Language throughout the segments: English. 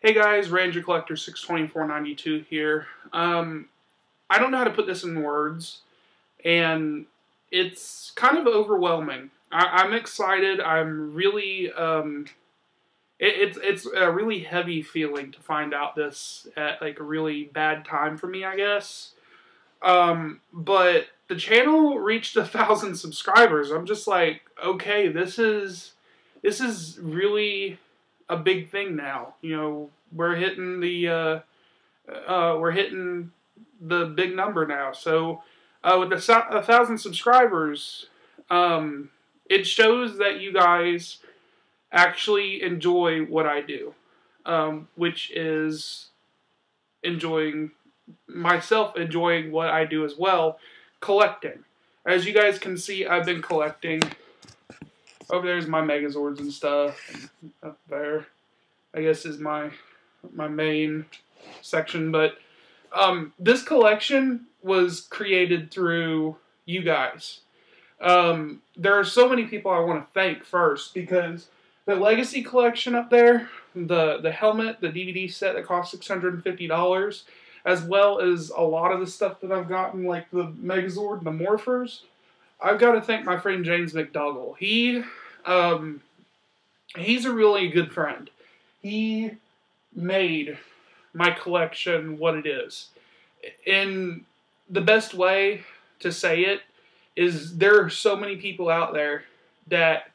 Hey guys, Ranger Collector 62492 here. I don't know how to put this in words, and it's kind of overwhelming. I'm excited. I'm really, it's a really heavy feeling to find out this at like a really bad time for me, I guess. But the channel reached 1,000 subscribers. I'm just like, okay, this is really a big thing now. You know, we're hitting the big number now. So with 1,000 subscribers, it shows that you guys actually enjoy what I do, which is enjoying what I do as well, collecting. As you guys can see, I've been collecting. Over there's my Megazords and stuff. And up there, I guess, is my main section. But this collection was created through you guys. There are so many people I want to thank first, because the Legacy collection up there, the helmet, the DVD set that cost $650, as well as a lot of the stuff that I've gotten, like the Megazord and the Morphers, I've got to thank my friend James McDougall. He's a really good friend. He made my collection what it is. And the best way to say it is, there are so many people out there that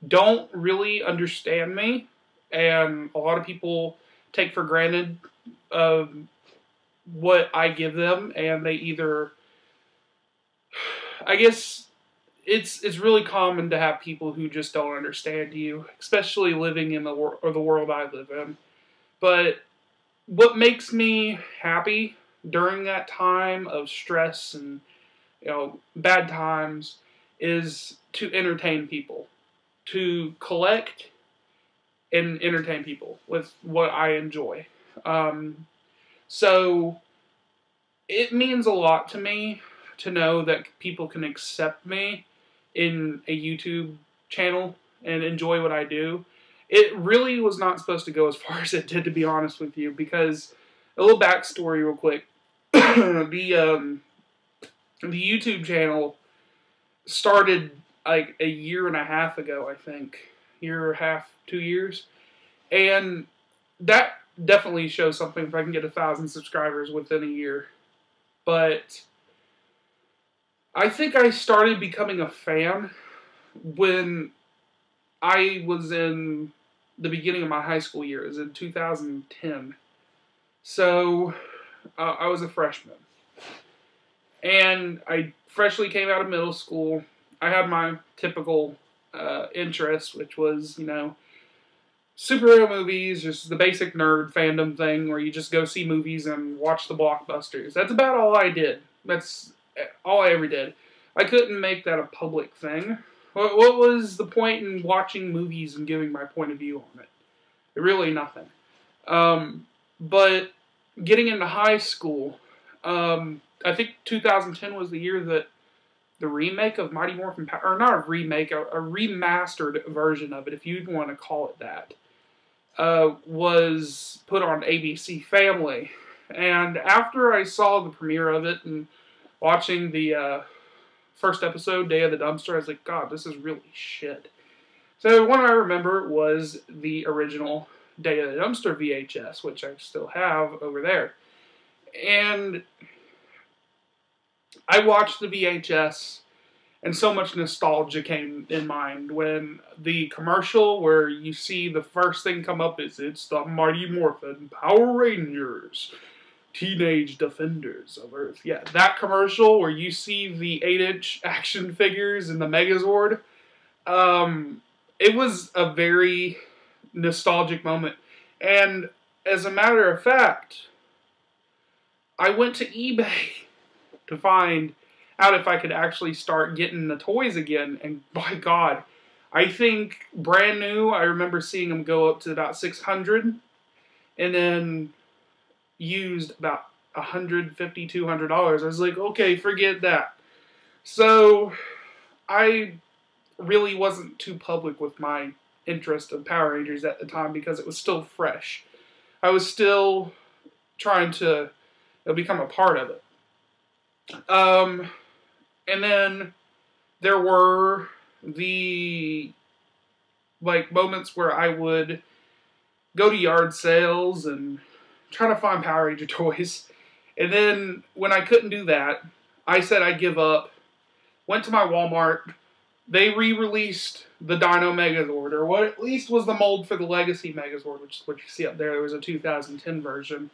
don't really understand me, and a lot of people take for granted what I give them, and they either, I guess, it's really common to have people who just don't understand you, especially living in the world I live in. But what makes me happy during that time of stress and, you know, bad times, is to entertain people, to collect and entertain people with what I enjoy. So it means a lot to me to know that people can accept me in a YouTube channel and enjoy what I do. It really was not supposed to go as far as it did, to be honest with you, because a little backstory real quick. The YouTube channel started like a year and a half ago, I think. Year and a half, 2 years. And that definitely shows something if I can get 1,000 subscribers within a year. But I think I started becoming a fan when I was in the beginning of my high school years, in 2010. So I was a freshman. And I freshly came out of middle school. I had my typical interest, which was, you know, superhero movies, just the basic nerd fandom thing where you just go see movies and watch the blockbusters. That's about all I did. That's all I ever did. I couldn't make that a public thing. What was the point in watching movies and giving my point of view on it? Really nothing. But getting into high school, I think 2010 was the year that the remake of Mighty Morphin Power, or not a remake, a remastered version of it, if you'd want to call it that, was put on ABC Family. And after I saw the premiere of it and watching the first episode, Day of the Dumpster, I was like, God, this is really shit. So one I remember was the original Day of the Dumpster VHS, which I still have over there. And I watched the VHS, and so much nostalgia came in mind when the commercial where you see the first thing come up is, it's the Mighty Morphin Power Rangers, Teenage Defenders of Earth. Yeah, that commercial where you see the 8-inch action figures in the Megazord. It was a very nostalgic moment. And as a matter of fact, I went to eBay to find out if I could actually start getting the toys again. And by God, I think brand new, I remember seeing them go up to about $600. And then used about $150, $200. I was like, okay, forget that. So I really wasn't too public with my interest of Power Rangers at the time because it was still fresh. I was still trying to become a part of it. And then there were the moments where I would go to yard sales and try to find Power Ranger toys. And then when I couldn't do that, I said I'd give up. Went to my Walmart. They re-released the Dino Megazord, or what at least was the mold for the Legacy Megazord, which is what you see up there. There was a 2010 version.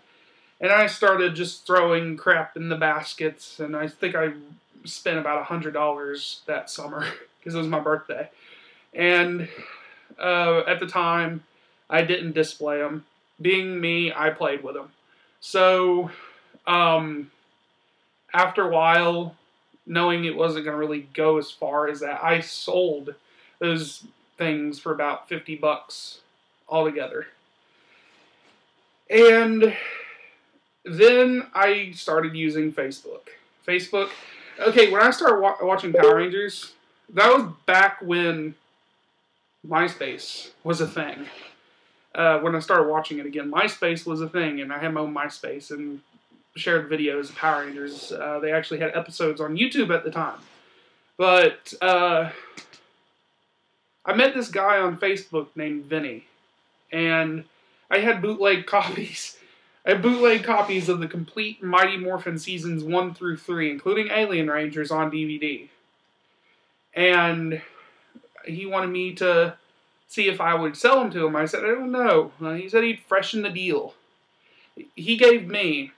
And I started just throwing crap in the baskets, and I think I spent about $100 that summer, because it was my birthday. And at the time, I didn't display them. Being me, I played with them. So, after a while, knowing it wasn't going to really go as far as that, I sold those things for about $50 altogether. And then I started using Facebook. Okay, when I started watching Power Rangers, that was back when MySpace was a thing. When I started watching it again, MySpace was a thing, and I had my own MySpace and shared videos of Power Rangers. They actually had episodes on YouTube at the time. But I met this guy on Facebook named Vinny, and I had bootleg copies. I had bootleg copies of the complete Mighty Morphin Seasons 1 through 3, including Alien Rangers, on DVD. And he wanted me to see if I would sell them to him. I said, I don't know. He said he'd freshen the deal. He gave me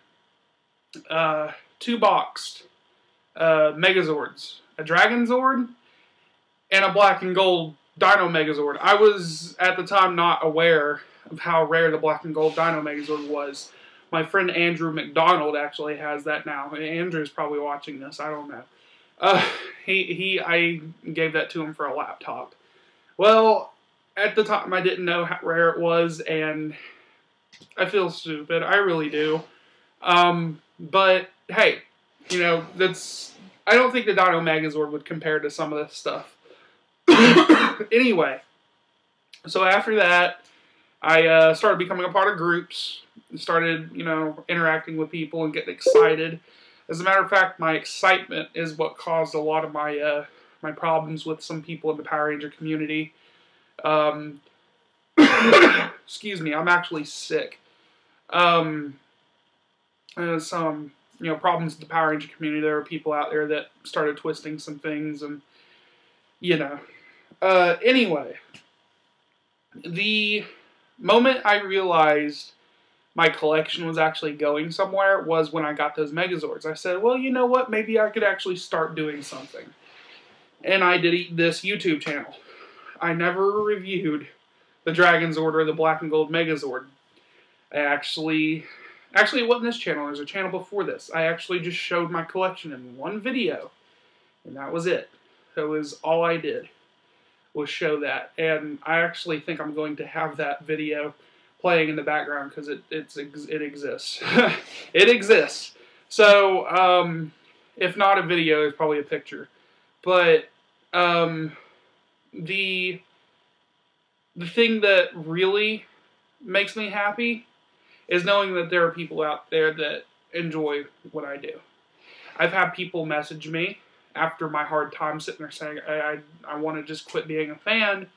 2 boxed Megazords. A Dragon Zord and a black and gold Dino Megazord. I was, at the time, not aware of how rare the black and gold Dino Megazord was. My friend Andrew McDonald actually has that now. Andrew's probably watching this. I don't know. I gave that to him for a laptop. Well, at the time, I didn't know how rare it was, and I feel stupid. I really do. But, hey, you know, I don't think the Dino Megazord would compare to some of this stuff. Anyway, so after that, I started becoming a part of groups, started, you know, interacting with people and getting excited. As a matter of fact, my excitement is what caused a lot of my my problems with some people in the Power Ranger community. Excuse me, I'm actually sick. Some, you know, problems with the Power Ranger community. There were people out there that started twisting some things, and, you know. Anyway, the moment I realized my collection was actually going somewhere was when I got those Megazords. I said, well, you know what? Maybe I could actually start doing something. And I did this YouTube channel. I never reviewed the Dragon Zord or the Black and Gold Megazord. Actually, it wasn't this channel. There was a channel before this. I actually just showed my collection in one video. And that was it. That was all I did, was show that. And I actually think I'm going to have that video playing in the background, because it exists. It exists. So, if not a video, it's probably a picture. But the thing that really makes me happy is knowing that there are people out there that enjoy what I do. I've had people message me after my hard time sitting there saying, I want to just quit being a fan.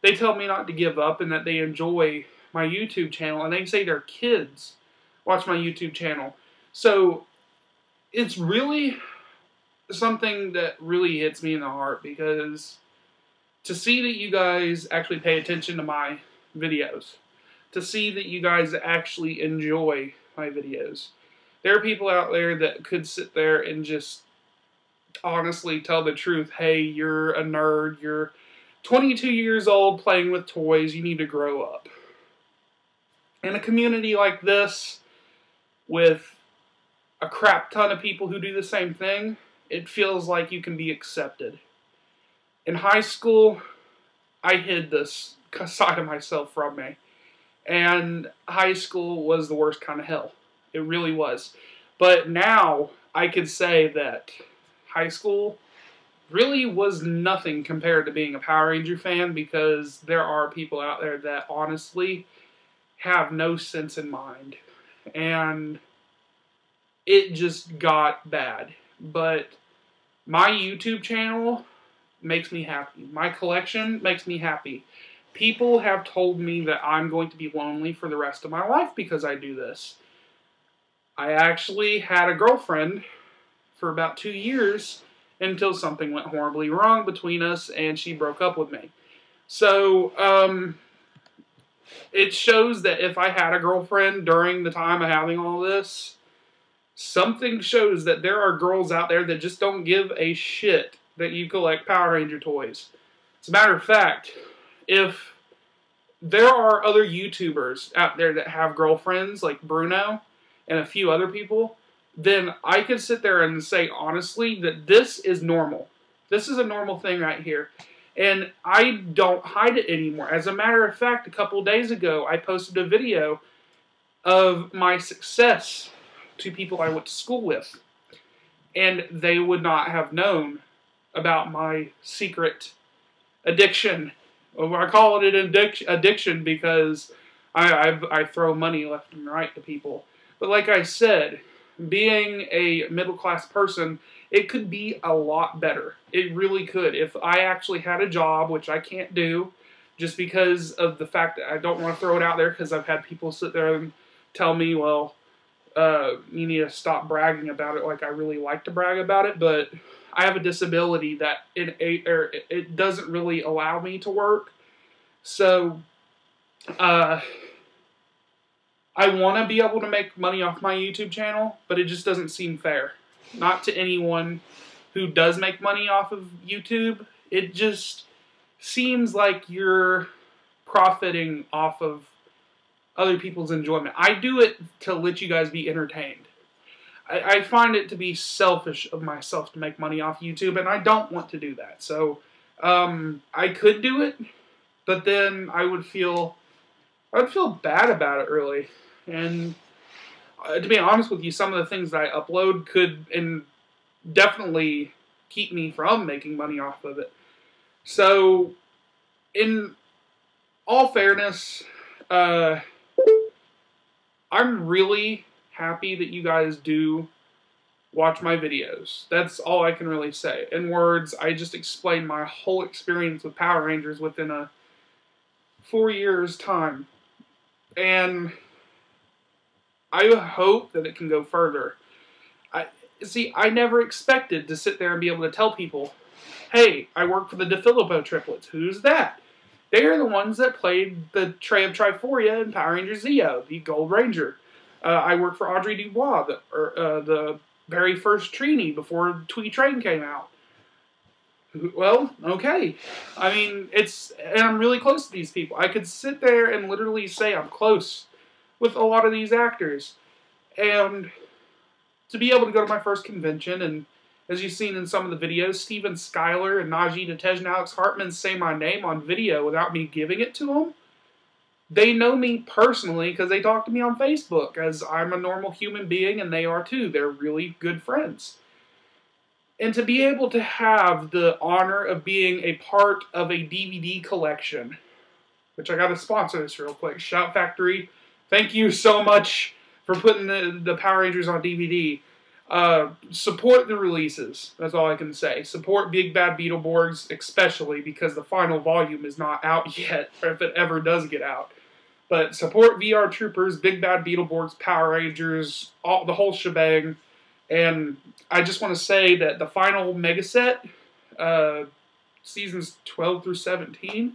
They tell me not to give up and that they enjoy my YouTube channel, and they say their kids watch my YouTube channel. So it's really something that really hits me in the heart, because to see that you guys actually pay attention to my videos, to see that you guys actually enjoy my videos. There are people out there that could sit there and just honestly tell the truth. Hey, you're a nerd, you're 22 years old playing with toys, you need to grow up. In a community like this, with a crap ton of people who do the same thing, it feels like you can be accepted. In high school, I hid this side of myself from me. And high school was the worst kind of hell. It really was. But now, I could say that high school really was nothing compared to being a Power Ranger fan, because there are people out there that honestly have no sense in mind. And it just got bad. But my YouTube channel makes me happy. My collection makes me happy. People have told me that I'm going to be lonely for the rest of my life because I do this. I actually had a girlfriend for about 2 years until something went horribly wrong between us and she broke up with me. So, it shows that if I had a girlfriend during the time of having all this, something shows that there are girls out there that just don't give a shit that you collect Power Ranger toys. As a matter of fact, if there are other YouTubers out there that have girlfriends, like Bruno and a few other people, then I could sit there and say honestly that this is normal. This is a normal thing right here. And I don't hide it anymore. As a matter of fact, a couple days ago, I posted a video of my success to people I went to school with. And they would not have known about my secret addiction. Well, I call it an addiction because I throw money left and right to people. But like I said, being a middle-class person, it could be a lot better. It really could. If I actually had a job, which I can't do, just because of the fact that I don't want to throw it out there, because I've had people sit there and tell me, well, you need to stop bragging about it like I really like to brag about it, but I have a disability that it doesn't really allow me to work. So, I want to be able to make money off my YouTube channel, but it just doesn't seem fair. Not to anyone who does make money off of YouTube. It just seems like you're profiting off of other people's enjoyment. I do it to let you guys be entertained. I find it to be selfish of myself to make money off YouTube, and I don't want to do that. So, I could do it, but then I would feel bad about it, really. And to be honest with you, some of the things that I upload could and definitely keep me from making money off of it. So, in all fairness, I'm really happy that you guys do watch my videos. That's all I can really say. In words, I just explained my whole experience with Power Rangers within a 4 years' time. And I hope that it can go further. I never expected to sit there and be able to tell people, hey, I work for the DeFilippo triplets. Who's that? They are the ones that played the Tray of Triforia in Power Rangers Zeo, the Gold Ranger. I work for Audrey Dubois, the very first Trini before Twee Train came out. Well, okay. I mean, and I'm really close to these people. I could sit there and literally say I'm close with a lot of these actors. And to be able to go to my first convention, and as you've seen in some of the videos, Steven Skyler and Najee Tej and Alex Hartman say my name on video without me giving it to them. They know me personally because they talk to me on Facebook, as I'm a normal human being and they are too. They're really good friends. And to be able to have the honor of being a part of a DVD collection, which I got to sponsor this real quick. Shout Factory, thank you so much for putting the Power Rangers on DVD. Support the releases. That's all I can say. Support Big Bad Beetleborgs, especially because the final volume is not out yet, or if it ever does get out. But support VR Troopers, Big Bad Beetleborgs, Power Rangers, the whole shebang. And I just want to say that the final mega set, seasons 12 through 17,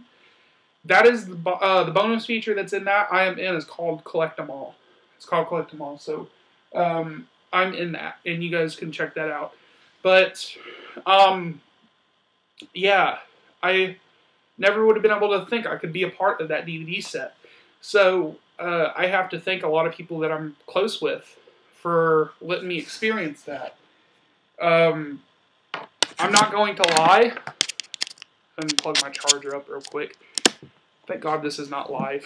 that is the bonus feature that's in that I am in is called Collect 'em All. It's called Collect 'em All. So I'm in that, and you guys can check that out. But yeah, I never would have been able to think I could be a part of that DVD set. So I have to thank a lot of people that I'm close with for letting me experience that. I'm not going to lie. Let me plug my charger up real quick. Thank God this is not live.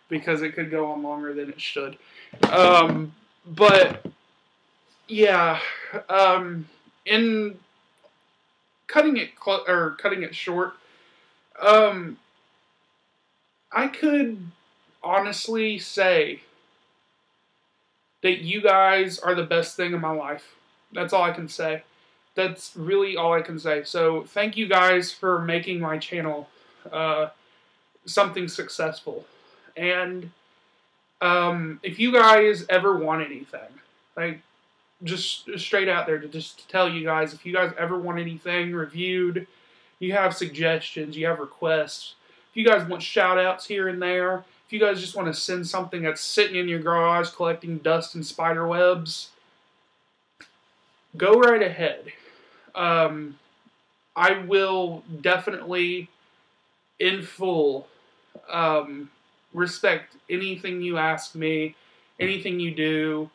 Because it could go on longer than it should. But, yeah. In cutting it short, I could honestly say that you guys are the best thing in my life. That's all I can say. That's really all I can say. So thank you guys for making my channel something successful. And if you guys ever want anything, like just straight out there to just tell you guys, if you guys ever want anything reviewed, you have suggestions, you have requests, if you guys want shout-outs here and there, if you guys just want to send something that's sitting in your garage collecting dust and spider webs, go right ahead. I will definitely, in full, respect anything you ask me, anything you do.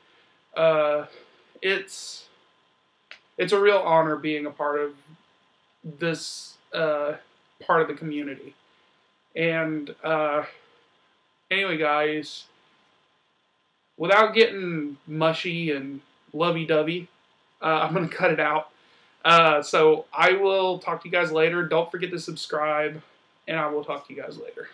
It's a real honor being a part of this part of the community. And anyway, guys, without getting mushy and lovey-dovey, I'm going to cut it out. So I will talk to you guys later. Don't forget to subscribe, and I will talk to you guys later.